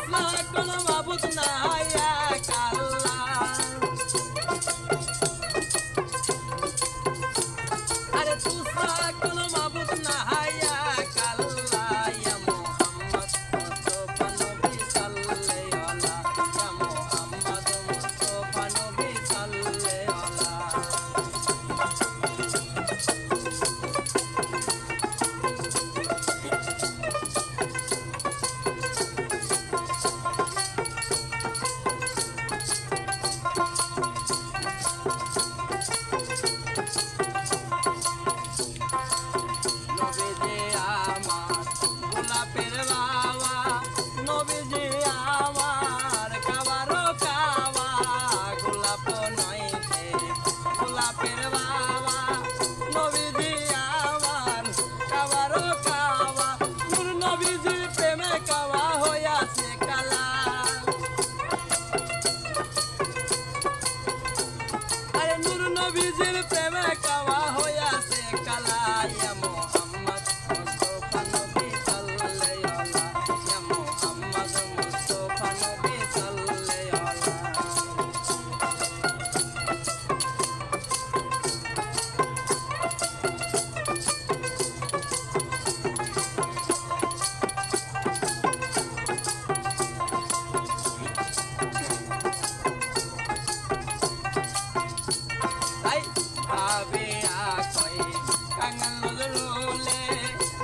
তুসা কোনো মাবুদ নাই এক আল্লাহ। আরে তুসা কোনো মাবুদ নাই এক আল্লাহ। ইয়া মুহাম্মদ মুস্তাফা নবী সাল্লাল্লাহু আলাইহি ইয়া মুহাম্মদ মুস্তাফা নবী সাল্লাল্লাহু নবীজি আমার গোলাপের বাবা, নবীজি আমার কাবারও কাবা, গোলাপ নয় সে গোলাপের বাবা, নবীজি আমার কাবারও কাবা, নূর নবীজির প্রেমে কাবা হইয়াছে কালা। আরে নূর নবীজির প্রেমে কাবা হইয়াছে কালা। ইয়া মুহাম্মদ মুস্তাফা নবী সাল্লাল্লাহু আলাইহি ইয়া মুহাম্মদ মুস্তাফা নবী সাল্লাল্লাহু তাই ভাবিয়া কই কাঙ্গাল নজরুলে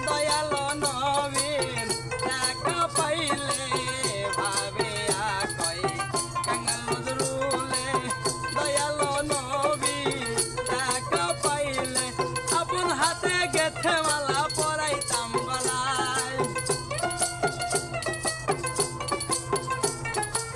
দয়াল নবীর দেখা পাইলে, ভাবিয়া কই কাঙ্গাল নজরুলে দয়াল নবীর দেখা পাইলে, আপন হাতে গেথে মালা পরাইতাম গলায়।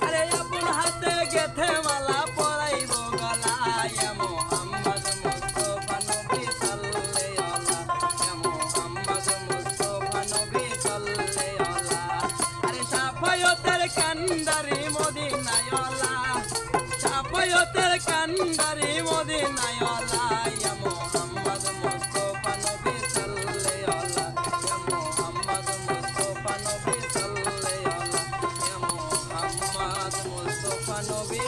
আরে আপন হাতে গেথে মালা পরাইব গলায়। ইয়া মুহাম্মদ মুস্তাফা নবী সাল্লাল্লাহু আলাইহি ইয়া মুহাম্মদ মুস্তাফা নবী সাল্লাল্লাহু আলাইহি। আরে সাফায়তের কান্ডারি মদিনায় ওয়ালা, সাফায়তের কান্ডারি মদিনায় ওয়ালা। ইয়া মুহাম্মদ মুস্তাফা নবী সাল্লাল্লাহু আলাইহি ইয়া মুহাম্মদ মুস্তাফা নবী সাল্লাল্লাহু আলাইহি ইয়া মুহাম্মদ মুস্তাফা নবী